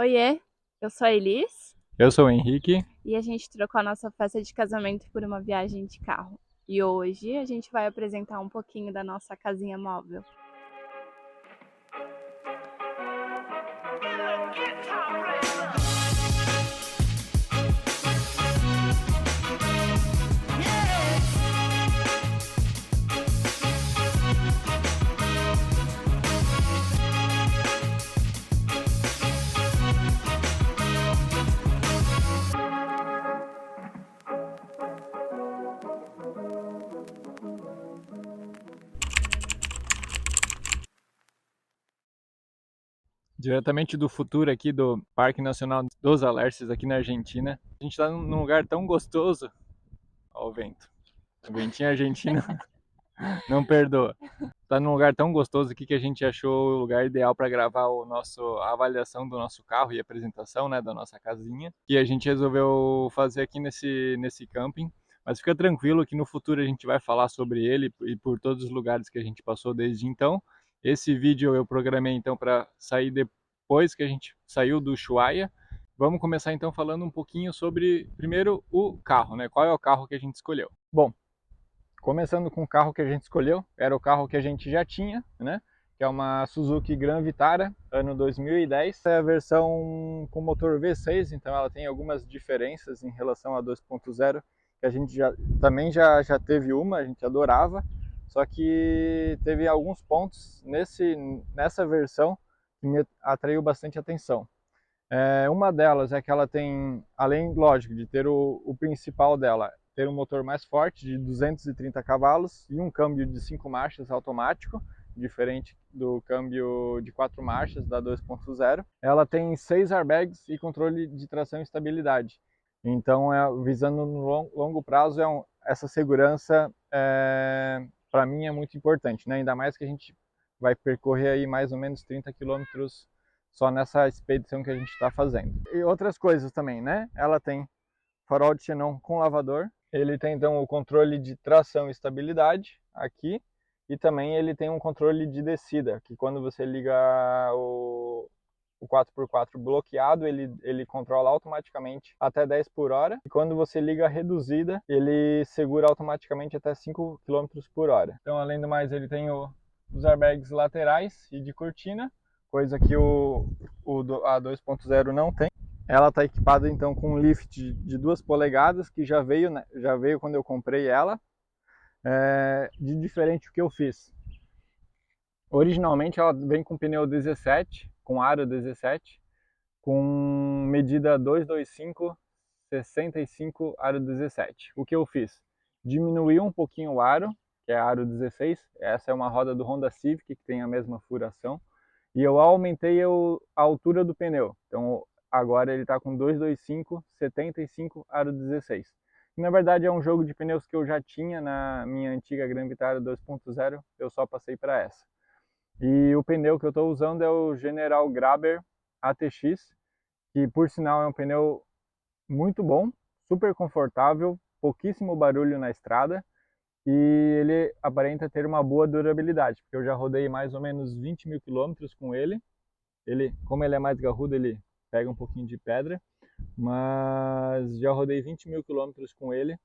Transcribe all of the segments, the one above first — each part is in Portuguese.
Oiê, eu sou a Elis Eu sou o Henrique. e a gente trocou a nossa festa de casamento por uma viagem de carro. E hoje a gente vai apresentar um pouquinho da nossa casinha móvel. Diretamente do futuro aqui do Parque Nacional dos Alerces aqui na Argentina. A gente tá num lugar tão gostoso. Ó o vento. O ventinho argentino não perdoa. Tá num lugar tão gostoso aqui que a gente achou o lugar ideal para gravar a avaliação do nosso carro e apresentação, né, da nossa casinha. E a gente resolveu fazer aqui nesse camping. Mas fica tranquilo que no futuro a gente vai falar sobre ele e por todos os lugares que a gente passou desde então. Esse vídeo eu programei então para sair depois que a gente saiu do Ushuaia. Vamos começar então falando um pouquinho sobre, primeiro, o carro, né? Qual é o carro que a gente escolheu? Bom, começando com o carro que a gente escolheu, era o carro que a gente já tinha, né? Que é uma Suzuki Gran Vitara, ano 2010. É a versão com motor V6, então ela tem algumas diferenças em relação a 2.0, que a gente também já teve uma, a gente adorava, só que teve alguns pontos nessa versão que me atraiu bastante atenção. Uma delas é que ela tem, além, lógico, de ter o principal dela, ter um motor mais forte de 230 cavalos e um câmbio de 5 marchas automático, diferente do câmbio de 4 marchas da 2.0. Ela tem 6 airbags e controle de tração e estabilidade. Então, visando no longo prazo, essa segurança, para mim, é muito importante, né? Ainda mais que a gente vai percorrer aí mais ou menos 30 quilômetros só nessa expedição que a gente está fazendo. E outras coisas também, né? Ela tem farol de xenon com lavador, ele tem então o controle de tração e estabilidade aqui, e também ele tem um controle de descida, que quando você liga o 4x4 bloqueado, ele controla automaticamente até 10 por hora, e quando você liga a reduzida, ele segura automaticamente até 5 km por hora. Então, além do mais, ele tem os airbags laterais e de cortina, coisa que a 2.0 não tem. Ela está equipada então com um lift de 2 polegadas, que já veio, né, já veio quando eu comprei ela. De diferente o que eu fiz. Originalmente ela vem com pneu 17, com aro 17, com medida 225, 65 aro 17. O que eu fiz? Diminuí um pouquinho o aro, que é aro 16, essa é uma roda do Honda Civic que tem a mesma furação, e eu aumentei a altura do pneu. Então agora ele está com 225, 75 aro 16. E, na verdade é um jogo de pneus que eu já tinha na minha antiga Gran Vitara 2.0, eu só passei para essa. E o pneu que eu estou usando é o General Grabber ATX, que por sinal é um pneu muito bom, super confortável, pouquíssimo barulho na estrada, e ele aparenta ter uma boa durabilidade, porque eu já rodei mais ou menos 20 mil quilômetros com ele. Como ele é mais garrudo, ele pega um pouquinho de pedra, mas já rodei 20 mil quilômetros com ele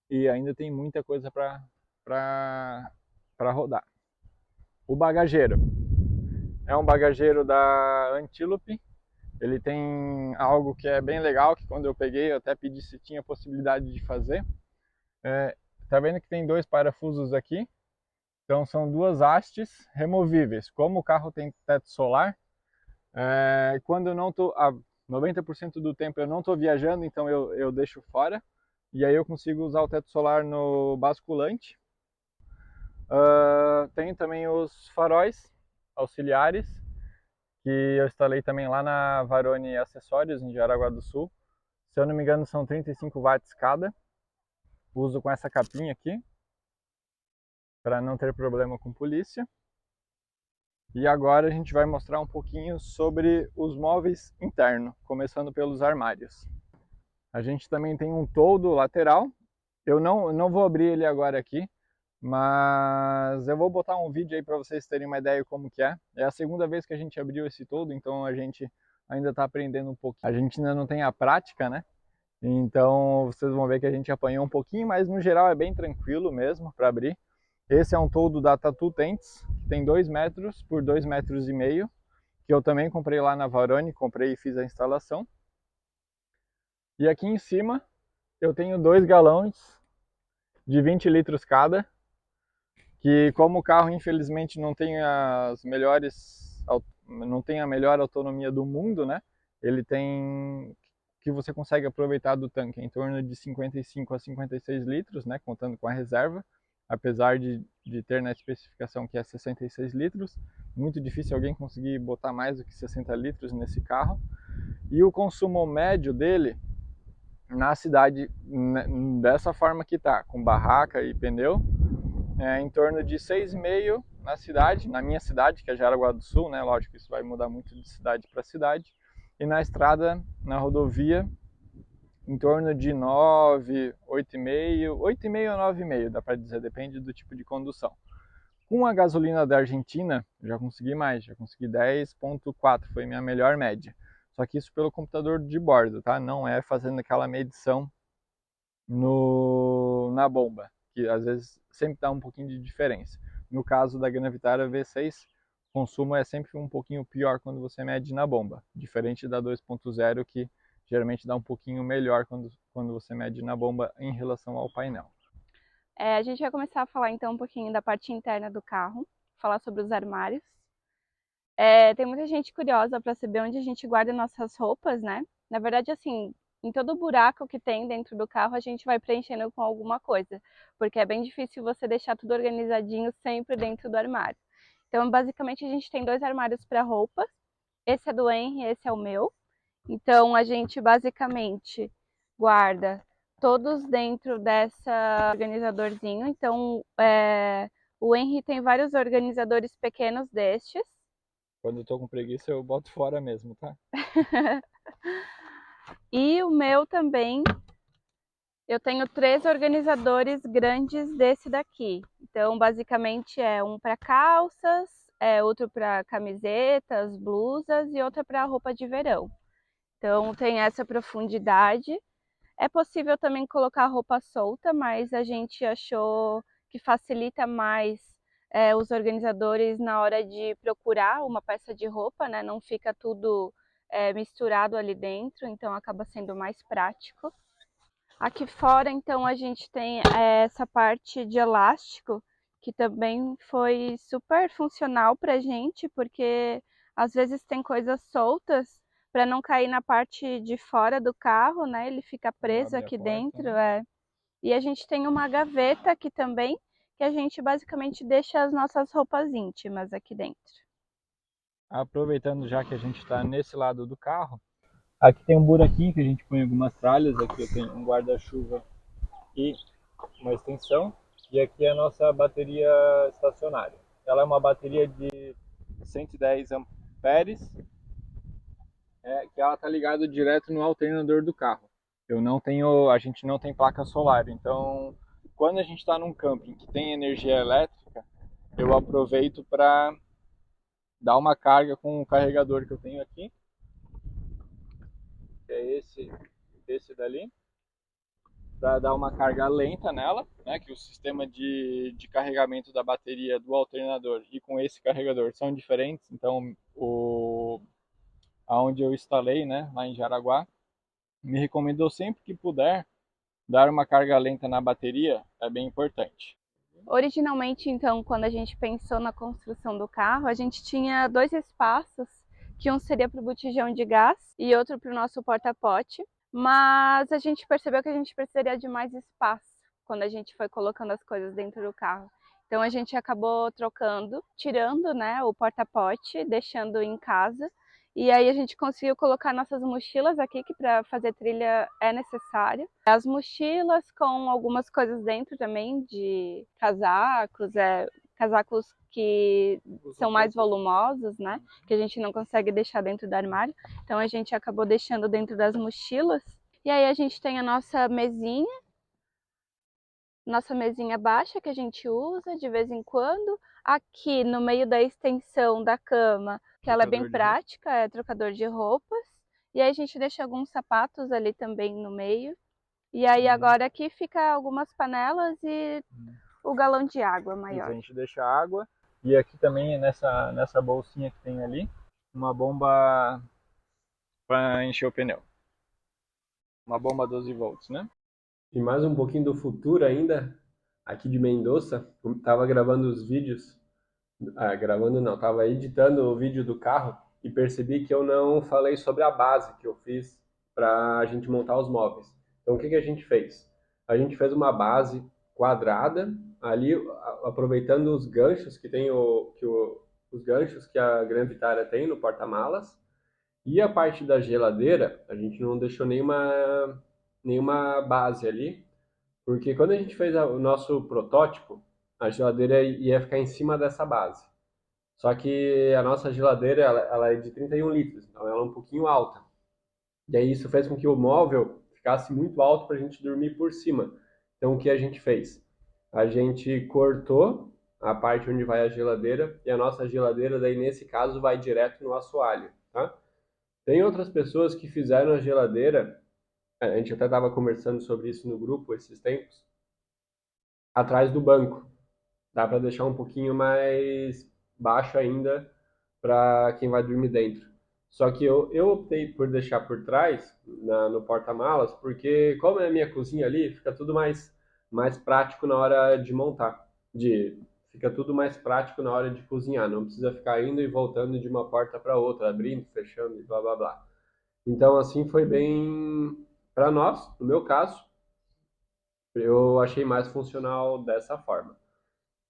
e ainda tem muita coisa para rodar. O bagageiro é um bagageiro da Antelope. Ele tem algo que é bem legal, que quando eu peguei eu até pedi se tinha possibilidade de fazer. Tá vendo que tem 2 parafusos aqui? Então são 2 hastes removíveis. Como o carro tem teto solar, quando eu não estou, 90% do tempo eu não estou viajando, então eu deixo fora. E aí eu consigo usar o teto solar no basculante. Tem também os faróis auxiliares, que eu instalei também lá na Varone Acessórios, em Jaraguá do Sul. Se eu não me engano, são 35 watts cada. Uso com essa capinha aqui, para não ter problema com polícia. E agora a gente vai mostrar um pouquinho sobre os móveis internos, começando pelos armários. A gente também tem um toldo lateral. Eu não vou abrir ele agora aqui, mas eu vou botar um vídeo aí para vocês terem uma ideia como que é. É a segunda vez que a gente abriu esse toldo, então a gente ainda está aprendendo um pouquinho. A gente ainda não tem a prática, né? Então vocês vão ver que a gente apanhou um pouquinho, mas no geral é bem tranquilo mesmo para abrir. Esse é um toldo da Tatu Tents, que tem 2 metros por 2,5 metros, que eu também comprei lá na Varone, comprei e fiz a instalação. E aqui em cima eu tenho 2 galões de 20 litros cada, que como o carro infelizmente não tem não tem a melhor autonomia do mundo, né? Ele tem que você consegue aproveitar do tanque em torno de 55 a 56 litros, né, contando com a reserva, apesar de ter na especificação que é 66 litros, muito difícil alguém conseguir botar mais do que 60 litros nesse carro. E o consumo médio dele na cidade, dessa forma que tá, com barraca e pneu, em torno de 6,5 na cidade, na minha cidade, que é Jaraguá do Sul, né? Lógico que isso vai mudar muito de cidade para cidade. E na estrada, na rodovia, em torno de 9, 8,5, 8,5 a 9,5, dá para dizer, depende do tipo de condução. Com a gasolina da Argentina, já consegui mais, já consegui 10,4, foi minha melhor média. Só que isso pelo computador de bordo, tá? Não é fazendo aquela medição na bomba, que às vezes sempre dá um pouquinho de diferença. No caso da Gran Vitara V6, o consumo é sempre um pouquinho pior quando você mede na bomba, diferente da 2.0, que geralmente dá um pouquinho melhor quando você mede na bomba em relação ao painel. A gente vai começar a falar então um pouquinho da parte interna do carro, falar sobre os armários. Tem muita gente curiosa para saber onde a gente guarda nossas roupas, né? Na verdade, assim, em todo buraco que tem dentro do carro, a gente vai preenchendo com alguma coisa, porque é bem difícil você deixar tudo organizadinho sempre dentro do armário. Então, basicamente, a gente tem 2 armários para roupas. Esse é do Henry, esse é o meu. Então, a gente basicamente guarda todos dentro dessa organizadorzinho. Então, o Henry tem vários organizadores pequenos destes. Quando eu tô com preguiça, eu boto fora mesmo, tá? E o meu também, eu tenho 3 organizadores grandes desse daqui. Então, basicamente, é um para calças, outro para camisetas, blusas e outro para roupa de verão. Então, tem essa profundidade. É possível também colocar roupa solta, mas a gente achou que facilita mais os organizadores na hora de procurar uma peça de roupa, né? Não fica tudo misturado ali dentro, então acaba sendo mais prático. Aqui fora, então, a gente tem essa parte de elástico, que também foi super funcional pra gente, porque às vezes tem coisas soltas para não cair na parte de fora do carro, né? Ele fica preso aqui dentro, E a gente tem uma gaveta aqui também, que a gente basicamente deixa as nossas roupas íntimas aqui dentro. Aproveitando já que a gente está nesse lado do carro, aqui tem um buraquinho que a gente põe algumas tralhas, aqui eu tenho um guarda-chuva e uma extensão, e aqui é a nossa bateria estacionária. Ela é uma bateria de 110 amperes, que ela está ligada direto no alternador do carro. A gente não tem placa solar, então quando a gente está num camping que tem energia elétrica, eu aproveito para dar uma carga com o carregador que eu tenho aqui, que é esse dali, para dar uma carga lenta nela, né, que o sistema de carregamento da bateria do alternador e com esse carregador são diferentes, então aonde eu instalei, né, lá em Jaraguá, me recomendou sempre que puder dar uma carga lenta na bateria, é bem importante. Originalmente, então, quando a gente pensou na construção do carro, a gente tinha 2 espaços, que um seria para o botijão de gás e outro para o nosso porta-pote, mas a gente percebeu que a gente precisaria de mais espaço quando a gente foi colocando as coisas dentro do carro. Então a gente acabou trocando, tirando, né, o porta-pote, deixando em casa. E aí a gente conseguiu colocar nossas mochilas aqui, que para fazer trilha é necessário. As mochilas com algumas coisas dentro também, de casacos, casacos que são mais volumosos, né? Que a gente não consegue deixar dentro do armário. Então a gente acabou deixando dentro das mochilas. E aí a gente tem a nossa mesinha baixa que a gente usa de vez em quando. Aqui no meio da extensão da cama, que ela é bem Trocador de roupa. prática, é trocador de roupas. E aí a gente deixa alguns sapatos ali também no meio. E aí agora aqui fica algumas panelas e o galão de água Isso, a maior. gente deixa água. E aqui também, nessa bolsinha que tem ali, uma bomba para encher o pneu. Uma bomba 12 volts, né? E mais um pouquinho do futuro ainda, aqui de Mendoza, estava gravando os vídeos, gravando não, estava editando o vídeo do carro e percebi que eu não falei sobre a base que eu fiz para a gente montar os móveis. Então o que a gente fez? A gente fez uma base quadrada, ali aproveitando os ganchos que tem os ganchos que a Gran Vitara tem no porta-malas, e a parte da geladeira, a gente não deixou nenhuma base ali, porque quando a gente fez o nosso protótipo, a geladeira ia ficar em cima dessa base. Só que a nossa geladeira ela é de 31 litros, então ela é um pouquinho alta. E aí isso fez com que o móvel ficasse muito alto para a gente dormir por cima. Então o que a gente fez? A gente cortou a parte onde vai a geladeira, e a nossa geladeira daí nesse caso vai direto no assoalho, tá? Tem outras pessoas que fizeram a geladeira, a gente até estava conversando sobre isso no grupo esses tempos, atrás do banco. Dá para deixar um pouquinho mais baixo ainda para quem vai dormir dentro. Só que eu optei por deixar por trás, no porta-malas, porque como é a minha cozinha ali, fica tudo mais prático na hora de montar. Fica tudo mais prático na hora de cozinhar. Não precisa ficar indo e voltando de uma porta para outra, abrindo, fechando e blá blá blá. Então assim foi bem para nós, no meu caso, eu achei mais funcional dessa forma.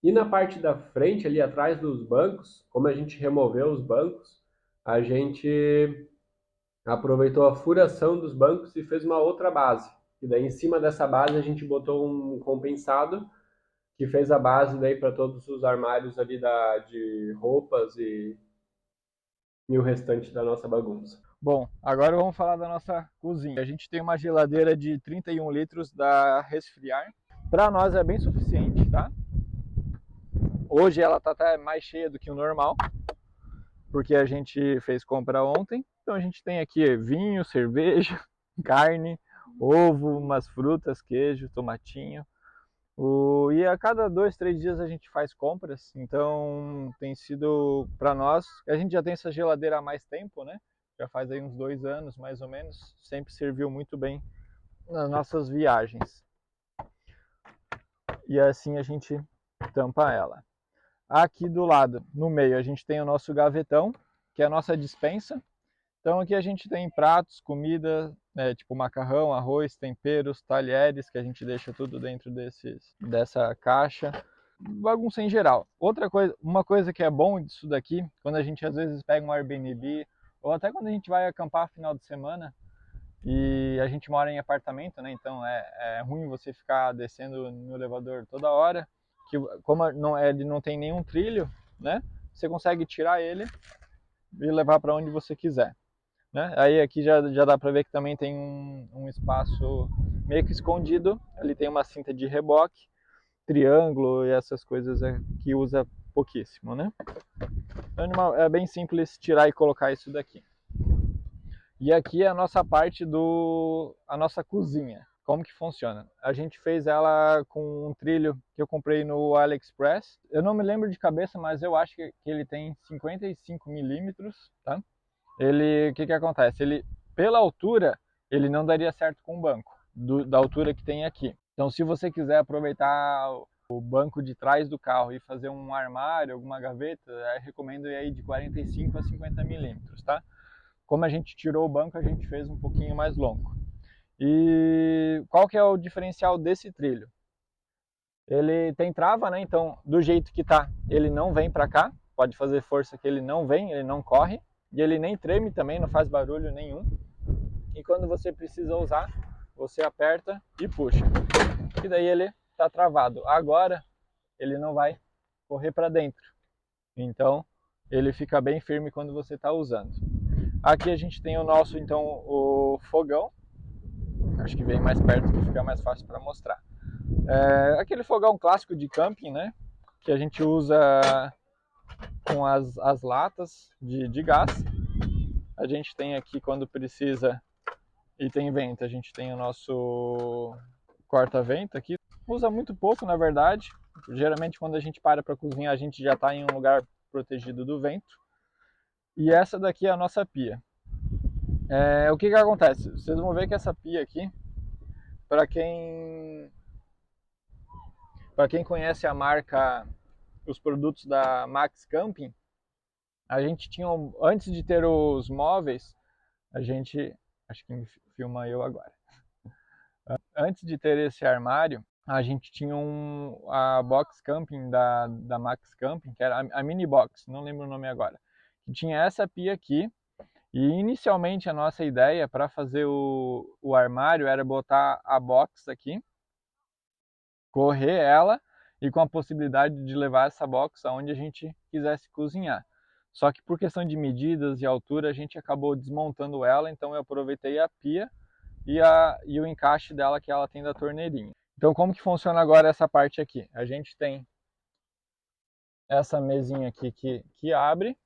E na parte da frente, ali atrás dos bancos, como a gente removeu os bancos, a gente aproveitou a furação dos bancos e fez uma outra base. E daí em cima dessa base a gente botou um compensado que fez a base daí para todos os armários ali de roupas e o restante da nossa bagunça. Bom, agora vamos falar da nossa cozinha. A gente tem uma geladeira de 31 litros da Resfriar. Para nós é bem suficiente, tá? Hoje ela tá até mais cheia do que o normal, porque a gente fez compra ontem. Então a gente tem aqui vinho, cerveja, carne, ovo, umas frutas, queijo, tomatinho. E a cada 2, 3 dias a gente faz compras, então tem sido para nós, a gente já tem essa geladeira há mais tempo, né? Já faz aí uns 2 anos mais ou menos, sempre serviu muito bem nas nossas viagens. E assim a gente tampa ela. Aqui do lado, no meio, a gente tem o nosso gavetão, que é a nossa despensa. Então aqui a gente tem pratos, comida, tipo macarrão, arroz, temperos, talheres, que a gente deixa tudo dentro dessa caixa. Bagunça em geral. Uma coisa que é bom disso daqui, quando a gente às vezes pega um Airbnb, ou até quando a gente vai acampar final de semana, e a gente mora em apartamento, né? Então é ruim você ficar descendo no elevador toda hora, que como ele não tem nenhum trilho, né? Você consegue tirar ele e levar para onde você quiser. Né? Aí aqui já dá para ver que também tem um espaço meio que escondido. Ali tem uma cinta de reboque, triângulo e essas coisas que usa pouquíssimo, né? Então é bem simples tirar e colocar isso daqui. E aqui é a nossa parte a nossa cozinha. Como que funciona? A gente fez ela com um trilho que eu comprei no AliExpress. Eu não me lembro de cabeça, mas eu acho que ele tem 55 milímetros, tá? O que acontece? Pela altura, ele não daria certo com o banco, da altura que tem aqui. Então, se você quiser aproveitar o banco de trás do carro e fazer um armário, alguma gaveta, eu recomendo ir aí de 45 a 50 milímetros, tá? Como a gente tirou o banco, a gente fez um pouquinho mais longo. E qual que é o diferencial desse trilho? Ele tem trava, né? Então, do jeito que tá, ele não vem para cá. Pode fazer força que ele não vem, ele não corre. E ele nem treme também, não faz barulho nenhum. E quando você precisa usar, você aperta e puxa. E daí ele está travado. Agora, ele não vai correr para dentro. Então, ele fica bem firme quando você está usando. Aqui a gente tem então, o fogão. Acho que vem mais perto que fica mais fácil para mostrar. Aquele fogão clássico de camping, né? Que a gente usa com as latas de gás. A gente tem aqui, quando precisa e tem vento, a gente tem o nosso corta-vento aqui. Usa muito pouco, na verdade. Geralmente quando a gente para cozinhar, a gente já está em um lugar protegido do vento. E essa daqui é a nossa pia. O que acontece? Vocês vão ver que essa pia aqui, para quem conhece a marca, os produtos da Max Camping, a gente tinha, antes de ter os móveis, a gente, acho que me filma eu agora. Antes de ter esse armário, a gente tinha a box camping da Max Camping, que era a mini box, não lembro o nome agora. Que tinha essa pia aqui, e inicialmente a nossa ideia para fazer o armário era botar a box aqui, correr ela e com a possibilidade de levar essa box aonde a gente quisesse cozinhar. Só que por questão de medidas e altura a gente acabou desmontando ela, então eu aproveitei a pia e o encaixe dela que ela tem da torneirinha. Então como que funciona agora essa parte aqui? A gente tem essa mesinha aqui que abre.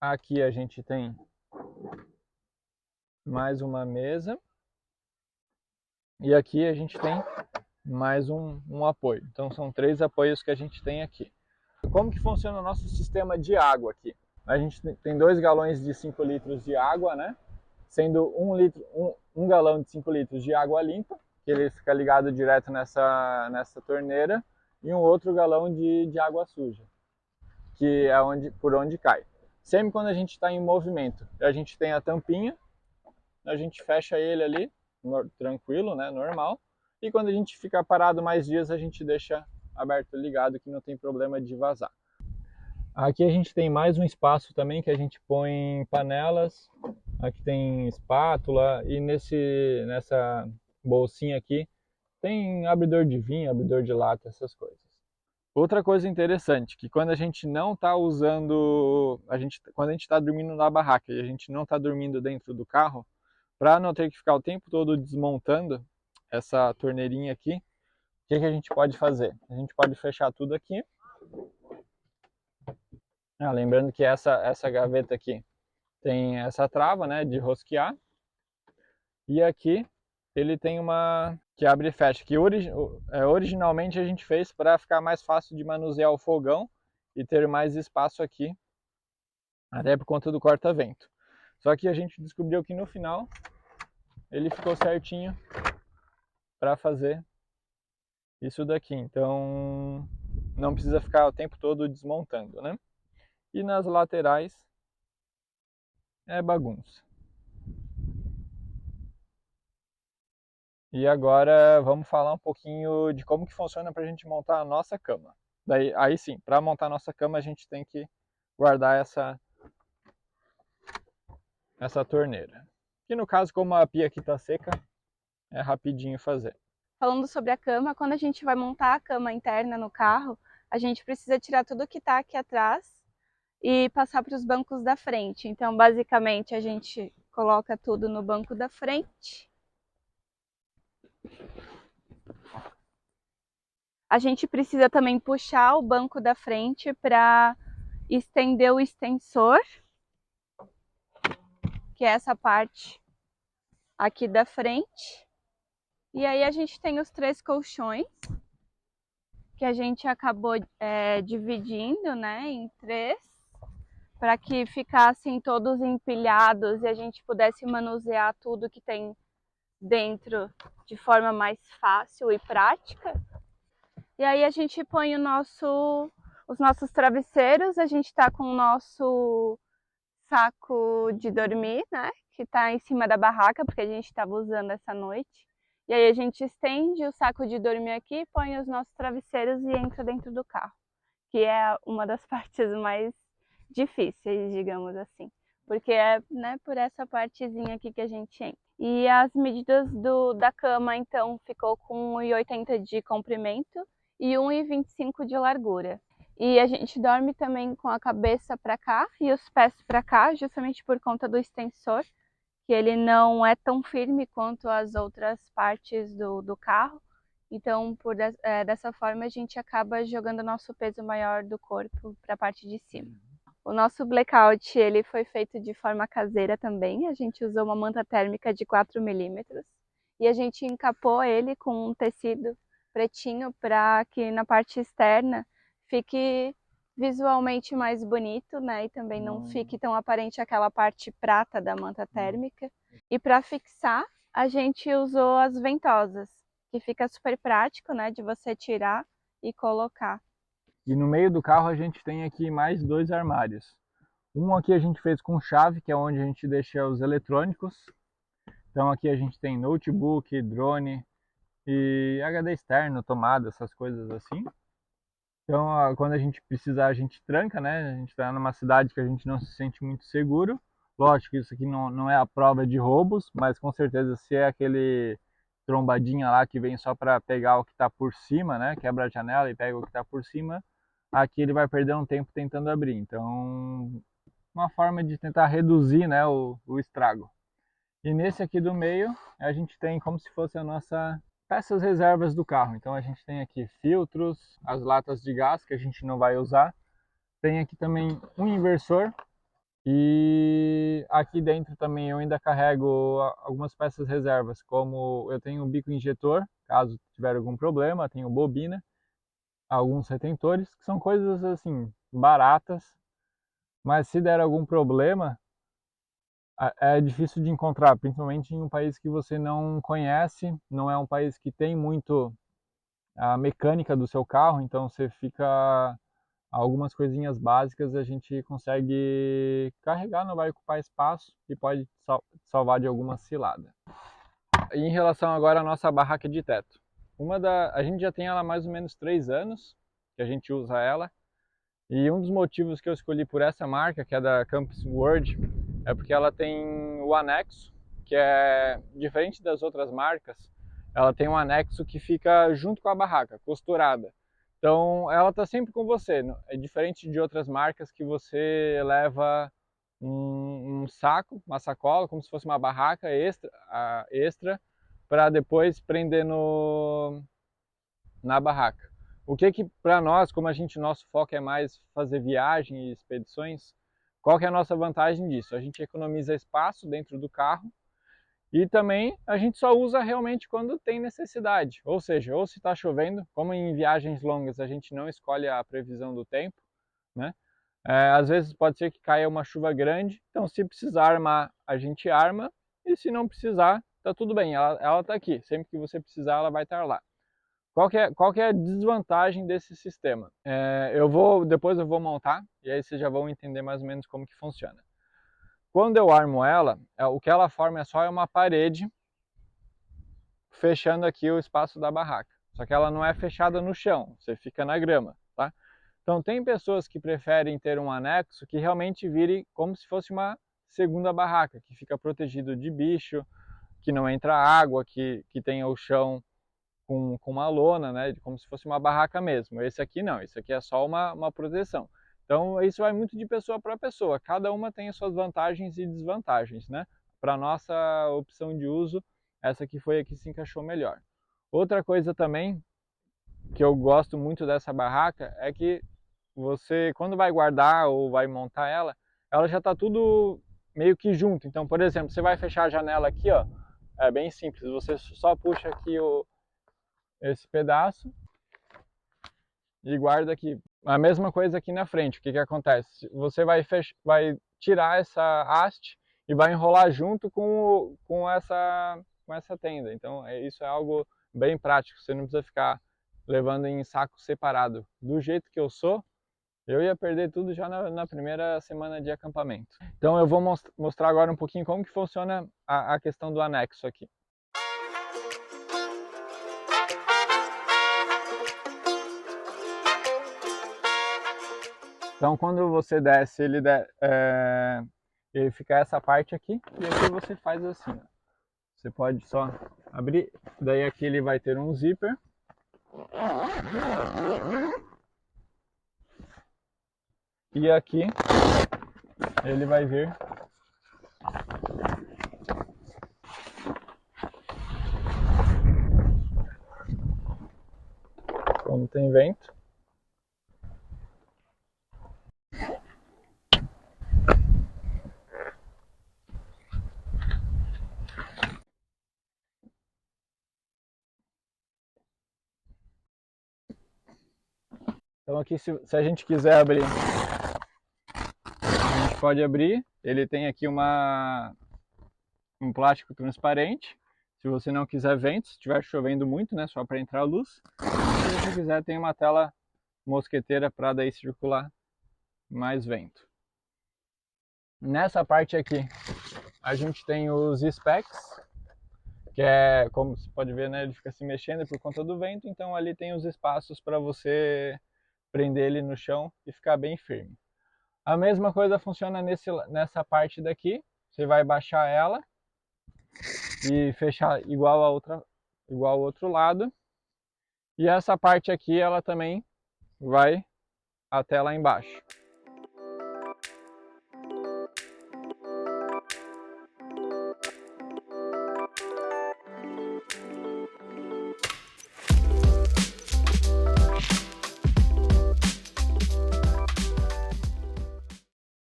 Aqui a gente tem mais uma mesa. E aqui a gente tem mais um apoio. Então são 3 apoios que a gente tem aqui. Como que funciona o nosso sistema de água aqui? A gente tem 2 galões de 5 litros de água, né? Sendo um galão de 5 litros de água limpa, que ele fica ligado direto nessa torneira, e um outro galão de água suja, que é por onde cai. Sempre quando a gente está em movimento, a gente tem a tampinha, a gente fecha ele ali, tranquilo, né, normal, e quando a gente fica parado mais dias, a gente deixa aberto ligado, que não tem problema de vazar. Aqui a gente tem mais um espaço também que a gente põe panelas. Aqui tem espátula e nessa bolsinha aqui tem abridor de vinho, abridor de lata, essas coisas. Outra coisa interessante, que quando a gente não está usando, quando a gente está dormindo na barraca e a gente não está dormindo dentro do carro, para não ter que ficar o tempo todo desmontando essa torneirinha aqui, o que a gente pode fazer? A gente pode fechar tudo aqui. Lembrando que essa gaveta aqui tem essa trava, né, de rosquear. E aqui ele tem uma que abre e fecha, que originalmente a gente fez para ficar mais fácil de manusear o fogão e ter mais espaço aqui, até por conta do corta-vento. Só que a gente descobriu que no final ele ficou certinho para fazer isso daqui. Então não precisa ficar o tempo todo desmontando, né? E nas laterais é bagunça. E agora vamos falar um pouquinho de como que funciona para a gente montar a nossa cama. Aí sim, para montar a nossa cama a gente tem que guardar essa torneira. Que no caso, como a pia aqui está seca, é rapidinho fazer. Falando sobre a cama, quando a gente vai montar a cama interna no carro, a gente precisa tirar tudo que está aqui atrás e passar para os bancos da frente. Então, basicamente, a gente coloca tudo no banco da frente. A gente precisa também puxar o banco da frente para estender o extensor, que é essa parte aqui da frente. E aí a gente tem os 3 colchões, que a gente acabou dividindo, né, em 3, para que ficassem todos empilhados e a gente pudesse manusear tudo que tem dentro de forma mais fácil e prática. E aí a gente põe os nossos travesseiros, a gente está com o nosso saco de dormir, né, que está em cima da barraca, porque a gente estava usando essa noite. E aí a gente estende o saco de dormir aqui, põe os nossos travesseiros e entra dentro do carro, que é uma das partes mais difíceis, digamos assim, porque é, né, por essa partezinha aqui que a gente entra. E as medidas da cama, então, ficou com 1,80 de comprimento e 1,25 de largura. E a gente dorme também com a cabeça para cá e os pés para cá, justamente por conta do extensor, que ele não é tão firme quanto as outras partes do carro. Então, dessa forma, a gente acaba jogando o nosso peso maior do corpo para a parte de cima. O nosso blackout, ele foi feito de forma caseira também. A gente usou uma manta térmica de 4 milímetros e a gente encapou ele com um tecido pretinho para que na parte externa fique visualmente mais bonito, né? E também não fique tão aparente aquela parte prata da manta térmica. E para fixar, a gente usou as ventosas, que fica super prático, né? De você tirar e colocar. E no meio do carro a gente tem aqui mais 2 armários. Um aqui a gente fez com chave, que é onde a gente deixa os eletrônicos. Então aqui a gente tem notebook, drone e HD externo, tomada, essas coisas assim. Então quando a gente precisar a gente tranca, né? A gente está numa cidade que a gente não se sente muito seguro. Lógico que isso aqui não é a prova de roubos, mas com certeza se é aquele trombadinha lá que vem só para pegar o que está por cima, né? Quebra a janela e pega o que está por cima, aqui ele vai perder um tempo tentando abrir. Então, uma forma de tentar reduzir, né, o estrago. E nesse aqui do meio, a gente tem como se fosse a nossa peças reservas do carro. Então a gente tem aqui filtros, as latas de gás que a gente não vai usar. Tem aqui também um inversor. E aqui dentro também eu ainda carrego algumas peças reservas, como eu tenho um bico injetor, caso tiver algum problema, tenho bobina, alguns retentores, que são coisas assim, baratas, mas se der algum problema, é difícil de encontrar, principalmente em um país que você não conhece, não é um país que tem muito a mecânica do seu carro, então você fica algumas coisinhas básicas a gente consegue carregar, não vai ocupar espaço e pode salvar de alguma cilada. E em relação agora à nossa barraca de teto, a gente já tem ela há mais ou menos 3 anos que a gente usa ela, e um dos motivos que eu escolhi por essa marca, que é da Campus World, é porque ela tem o anexo, que é diferente das outras marcas, ela tem um anexo que fica junto com a barraca, costurada. Então ela está sempre com você, é diferente de outras marcas que você leva um saco, uma sacola, como se fosse uma barraca extra para depois prender na barraca. O que para nós, como nosso foco é mais fazer viagem e expedições, qual que é a nossa vantagem disso? A gente economiza espaço dentro do carro e também a gente só usa realmente quando tem necessidade. Ou seja, ou se está chovendo, como em viagens longas a gente não escolhe a previsão do tempo, né? Às vezes pode ser que caia uma chuva grande, então se precisar armar, a gente arma, e se não precisar, tá tudo bem, ela tá aqui, sempre que você precisar ela vai estar lá. Qual que é a desvantagem desse sistema? Depois eu vou montar, e aí vocês já vão entender mais ou menos como que funciona. Quando eu armo ela, o que ela forma é só uma parede fechando aqui o espaço da barraca. Só que ela não é fechada no chão, você fica na grama, tá? Então tem pessoas que preferem ter um anexo que realmente vire como se fosse uma segunda barraca, que fica protegido de bicho, que não entra água, que tenha o chão com uma lona, né, como se fosse uma barraca mesmo. Esse aqui não, esse aqui é só uma proteção. Então isso vai muito de pessoa para pessoa, cada uma tem as suas vantagens e desvantagens, né? Para nossa opção de uso, essa aqui foi a que se encaixou melhor. Outra coisa também que eu gosto muito dessa barraca é que você, quando vai guardar ou vai montar ela já está tudo meio que junto. Então, por exemplo, você vai fechar a janela aqui, ó, é bem simples, você só puxa aqui esse pedaço e guarda aqui. A mesma coisa aqui na frente, o que acontece? Você vai tirar essa haste e vai enrolar junto com essa tenda. Então, isso é algo bem prático, você não precisa ficar levando em saco separado. Do jeito que eu sou, eu ia perder tudo já na primeira semana de acampamento. Então eu vou mostrar agora um pouquinho como que funciona a questão do anexo aqui. Então quando você desce, ele fica essa parte aqui, e aqui você faz assim, ó. Você pode só abrir, daí aqui ele vai ter um zíper. E aqui ele vai vir quando tem vento. Então aqui, se a gente quiser abrir, a gente pode abrir. Ele tem aqui um plástico transparente. Se você não quiser vento, se estiver chovendo muito, né, só para entrar a luz. Se você quiser, tem uma tela mosqueteira para daí circular mais vento. Nessa parte aqui, a gente tem os specs, que é, como você pode ver, né, ele fica se mexendo por conta do vento, então ali tem os espaços para você prender ele no chão e ficar bem firme. A mesma coisa funciona nessa parte daqui. Você vai baixar ela e fechar igual ao outro lado. E essa parte aqui, ela também vai até lá embaixo.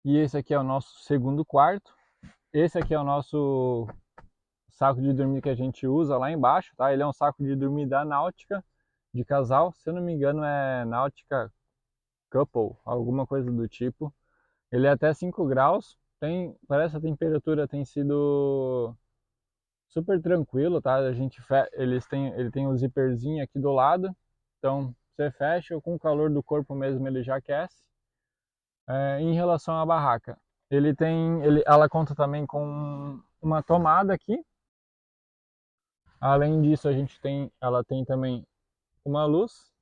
E esse aqui é o nosso segundo quarto. Esse aqui é o nosso saco de dormir que a gente usa lá embaixo, tá? Ele é um saco de dormir da Náutica, de casal. Se eu não me engano é Náutica Couple, alguma coisa do tipo. Ele é até 5 graus. Parece que a temperatura tem sido super tranquilo, tá? Ele tem um zíperzinho aqui do lado. Então você fecha, com o calor do corpo mesmo ele já aquece. Em relação à barraca, ela conta também com uma tomada aqui. Além disso, ela tem também uma luz.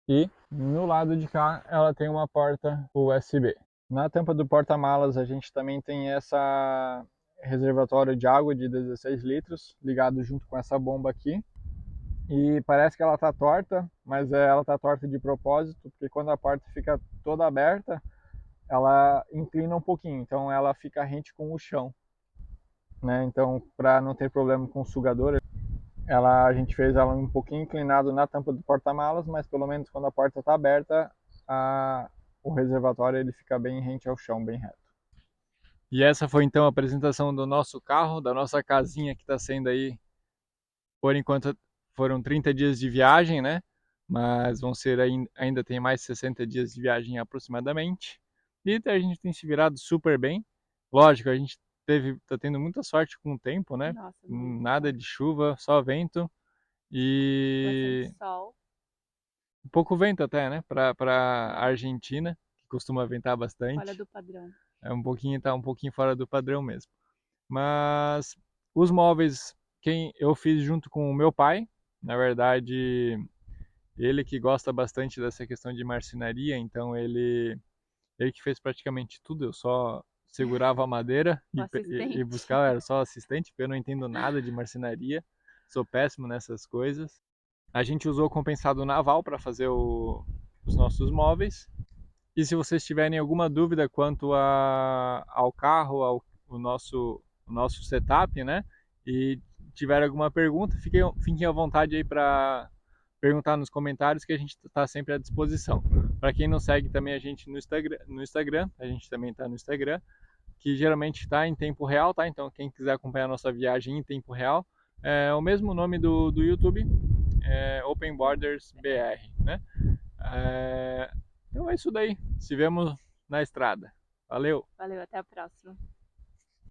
E no lado de cá ela tem uma porta USB. Na tampa do porta-malas a gente também tem essa reservatório de água de 16 litros ligado junto com essa bomba aqui. E parece que ela tá torta, mas ela tá torta de propósito, porque quando a porta fica toda aberta, ela inclina um pouquinho, então ela fica rente com o chão, né? Então, para não ter problema com o sugador, a gente fez ela um pouquinho inclinado na tampa do porta-malas, mas pelo menos quando a porta está aberta, o reservatório ele fica bem rente ao chão, bem reto. E essa foi então a apresentação do nosso carro, da nossa casinha que está sendo aí, por enquanto foram 30 dias de viagem, né? Mas ainda tem mais 60 dias de viagem aproximadamente. E a gente tem se virado super bem. Lógico, a gente tá tendo muita sorte com o tempo, né? Nossa, Nada de chuva, só vento. E bastante sol. pouco vento até, né? Para Argentina, que costuma ventar bastante. Fora do padrão. Tá um pouquinho fora do padrão mesmo. Mas os móveis, eu fiz junto com o meu pai. Na verdade, ele que gosta bastante dessa questão de marcenaria, então ele que fez praticamente tudo, eu só segurava a madeira e buscava, era só assistente, porque eu não entendo nada de marcenaria, sou péssimo nessas coisas. A gente usou o compensado naval para fazer os nossos móveis. E se vocês tiverem alguma dúvida quanto ao carro, o nosso setup, né? E tiver alguma pergunta, fiquem à vontade aí para perguntar nos comentários, que a gente está sempre à disposição. Para quem não segue também a gente no Instagram, a gente também está no Instagram, que geralmente está em tempo real, tá? Então quem quiser acompanhar a nossa viagem em tempo real, é o mesmo nome do YouTube, Open Borders BR, né? Então é isso daí. Se vemos na estrada. Valeu! Valeu, até a próxima.